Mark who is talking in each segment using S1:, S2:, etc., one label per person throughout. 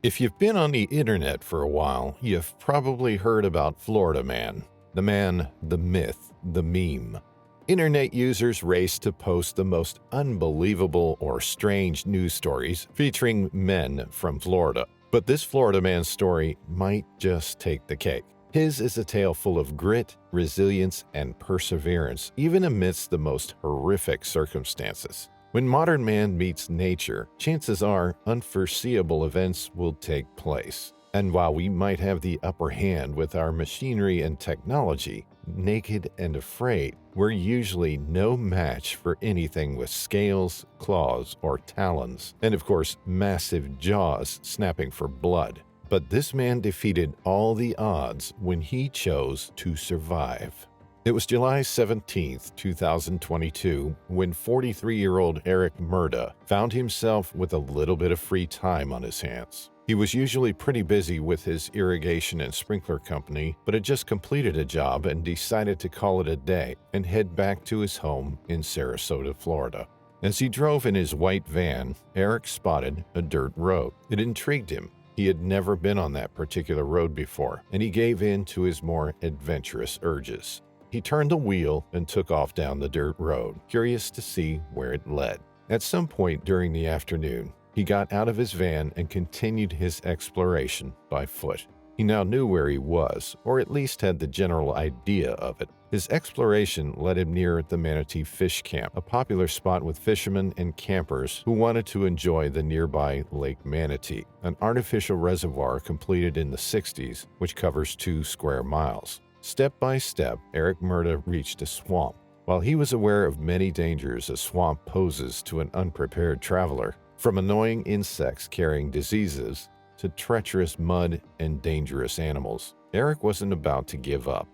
S1: If you've been on the internet for a while, you've probably heard about Florida Man. The man, the myth, the meme. Internet users race to post the most unbelievable or strange news stories featuring men from Florida. But this Florida Man story might just take the cake. His is a tale full of grit, resilience, and perseverance, even amidst the most horrific circumstances. When modern man meets nature, chances are unforeseeable events will take place. And while we might have the upper hand with our machinery and technology, naked and afraid, we're usually no match for anything with scales, claws, or talons, and of course, massive jaws snapping for blood. But this man defeated all the odds when he chose to survive. It was July 17, 2022, when 43-year-old Eric Merda found himself with a little bit of free time on his hands. He was usually pretty busy with his irrigation and sprinkler company, but had just completed a job and decided to call it a day and head back to his home in Sarasota, Florida. As he drove in his white van, Eric spotted a dirt road. It intrigued him. He had never been on that particular road before, and he gave in to his more adventurous urges. He turned the wheel and took off down the dirt road, curious to see where it led. At some point during the afternoon, he got out of his van and continued his exploration by foot. He now knew where he was, or at least had the general idea of it. His exploration led him near the Manatee Fish Camp, a popular spot with fishermen and campers who wanted to enjoy the nearby Lake Manatee, an artificial reservoir completed in the 60s, which covers 2 square miles. Step by step, Eric Merda reached a swamp. While he was aware of many dangers a swamp poses to an unprepared traveler, from annoying insects carrying diseases to treacherous mud and dangerous animals, Eric wasn't about to give up.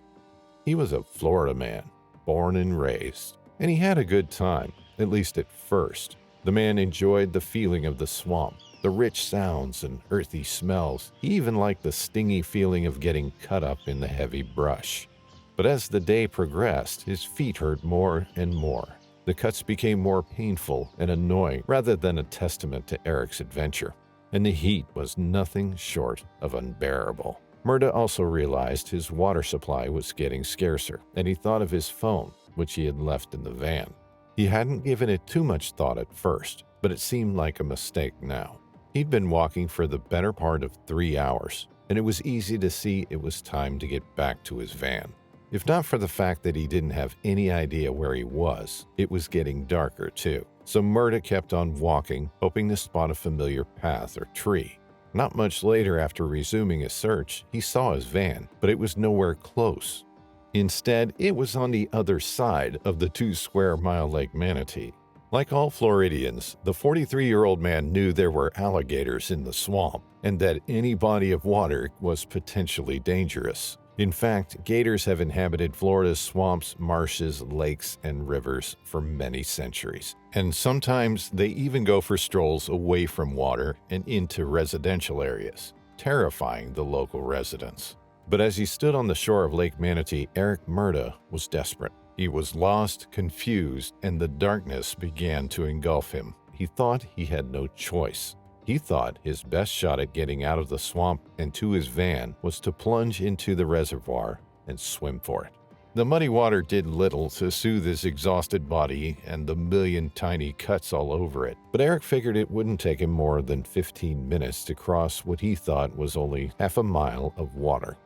S1: He was a Florida man, born and raised, and he had a good time, at least at first. The man enjoyed the feeling of the swamp, the rich sounds and earthy smells. He even liked the stingy feeling of getting cut up in the heavy brush. But as the day progressed, his feet hurt more and more. The cuts became more painful and annoying rather than a testament to Eric's adventure. And the heat was nothing short of unbearable. Merda also realized his water supply was getting scarcer, and he thought of his phone, which he had left in the van. He hadn't given it too much thought at first, but it seemed like a mistake now. He'd been walking for the better part of 3 hours, and it was easy to see it was time to get back to his van. If not for the fact that he didn't have any idea where he was, it was getting darker too. So Merda kept on walking, hoping to spot a familiar path or tree. Not much later, after resuming his search, he saw his van, but it was nowhere close. Instead, it was on the other side of the 2 square mile Lake Manatee. Like all Floridians, the 43-year-old man knew there were alligators in the swamp and that any body of water was potentially dangerous. In fact, gators have inhabited Florida's swamps, marshes, lakes, and rivers for many centuries. And sometimes they even go for strolls away from water and into residential areas, terrifying the local residents. But as he stood on the shore of Lake Manatee, Eric Merda was desperate. He was lost, confused, and the darkness began to engulf him. He thought he had no choice. He thought his best shot at getting out of the swamp and to his van was to plunge into the reservoir and swim for it. The muddy water did little to soothe his exhausted body and the million tiny cuts all over it, but Eric figured it wouldn't take him more than 15 minutes to cross what he thought was only half a mile of water.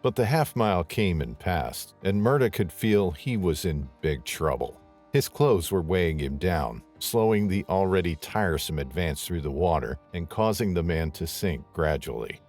S1: But the half mile came and passed, and Merda could feel he was in big trouble. His clothes were weighing him down, slowing the already tiresome advance through the water and causing the man to sink gradually.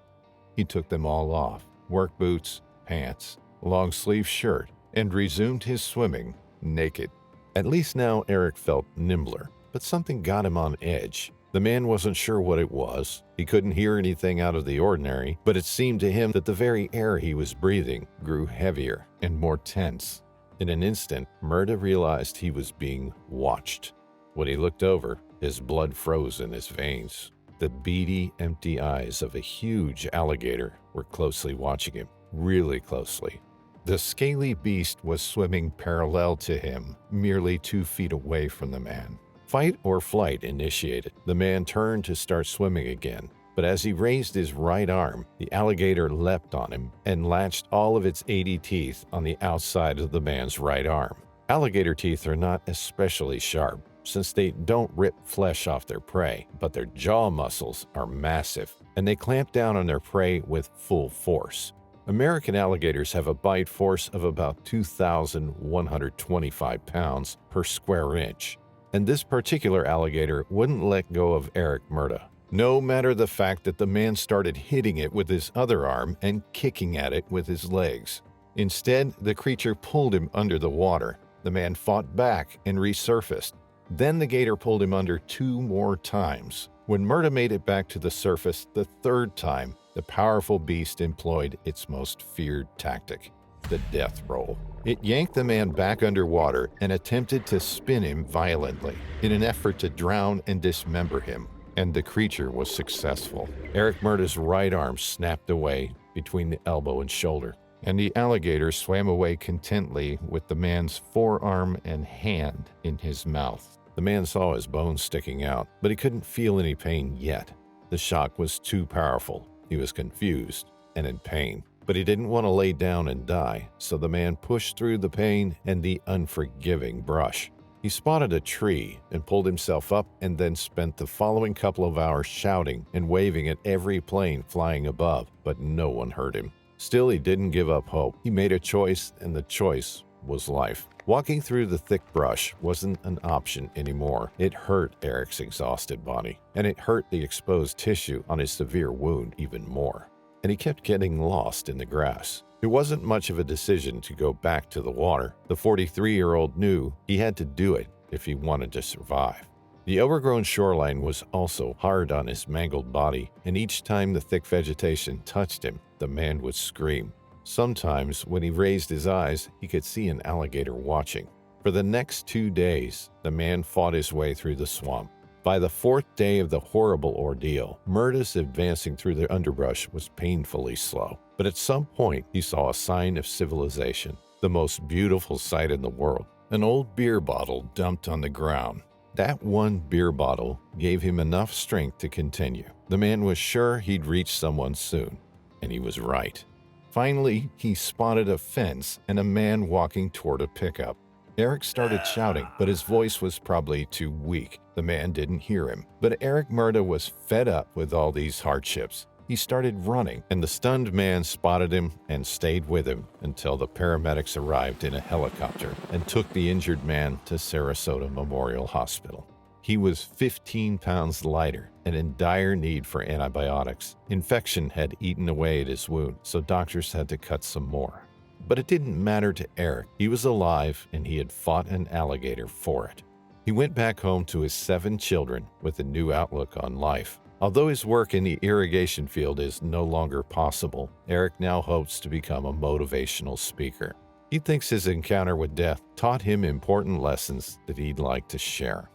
S1: He took them all off, work boots, pants, long-sleeve shirt, and resumed his swimming naked. At least now Eric felt nimbler, but something got him on edge. The man wasn't sure what it was. He couldn't hear anything out of the ordinary, but it seemed to him that the very air he was breathing grew heavier and more tense. In an instant, Merda realized he was being watched. When he looked over, his blood froze in his veins. The beady, empty eyes of a huge alligator were closely watching him, really closely. The scaly beast was swimming parallel to him, merely 2 feet away from the man. Fight or flight initiated. The man turned to start swimming again. But as he raised his right arm, the alligator leapt on him and latched all of its 80 teeth on the outside of the man's right arm. Alligator teeth are not especially sharp, since they don't rip flesh off their prey, but their jaw muscles are massive, and they clamp down on their prey with full force. American alligators have a bite force of about 2,125 pounds per square inch, and this particular alligator wouldn't let go of Eric Merda, no matter the fact that the man started hitting it with his other arm and kicking at it with his legs. Instead, the creature pulled him under the water. The man fought back and resurfaced. Then the gator pulled him under 2 more times. When Merda made it back to the surface the 3rd time, the powerful beast employed its most feared tactic, the death roll. It yanked the man back underwater and attempted to spin him violently in an effort to drown and dismember him, and the creature was successful. Eric Merda's right arm snapped away between the elbow and shoulder, and the alligator swam away contentedly with the man's forearm and hand in his mouth. The man saw his bones sticking out, but he couldn't feel any pain yet. The shock was too powerful. He was confused and in pain, but he didn't want to lay down and die, so the man pushed through the pain and the unforgiving brush. He spotted a tree and pulled himself up, and then spent the following couple of hours shouting and waving at every plane flying above, but no one heard him. Still, he didn't give up hope. He made a choice, and the choice was life. Walking through the thick brush wasn't an option anymore. It hurt Eric's exhausted body, and it hurt the exposed tissue on his severe wound even more. And he kept getting lost in the grass. It wasn't much of a decision to go back to the water. The 43-year-old knew he had to do it if he wanted to survive. The overgrown shoreline was also hard on his mangled body, and each time the thick vegetation touched him, the man would scream. Sometimes, when he raised his eyes, he could see an alligator watching. For the next 2 days, the man fought his way through the swamp. By the 4th day of the horrible ordeal, Merda's advancing through the underbrush was painfully slow. But at some point, he saw a sign of civilization, the most beautiful sight in the world. An old beer bottle dumped on the ground. That one beer bottle gave him enough strength to continue. The man was sure he'd reach someone soon, and he was right. Finally, he spotted a fence and a man walking toward a pickup. Eric started shouting, but his voice was probably too weak. The man didn't hear him. But Eric Merda was fed up with all these hardships. He started running, and the stunned man spotted him and stayed with him until the paramedics arrived in a helicopter and took the injured man to Sarasota Memorial Hospital. He was 15 pounds lighter and in dire need for antibiotics. Infection had eaten away at his wound, so doctors had to cut some more. But it didn't matter to Eric. He was alive, and he had fought an alligator for it. He went back home to his 7 children with a new outlook on life. Although his work in the irrigation field is no longer possible, Eric now hopes to become a motivational speaker. He thinks his encounter with death taught him important lessons that he'd like to share.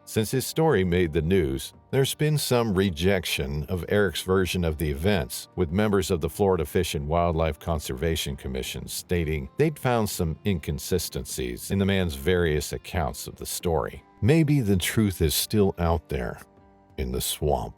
S1: Since his story made the news, there's been some rejection of Eric's version of the events, with members of the Florida Fish and Wildlife Conservation Commission stating they'd found some inconsistencies in the man's various accounts of the story. Maybe the truth is still out there in the swamp.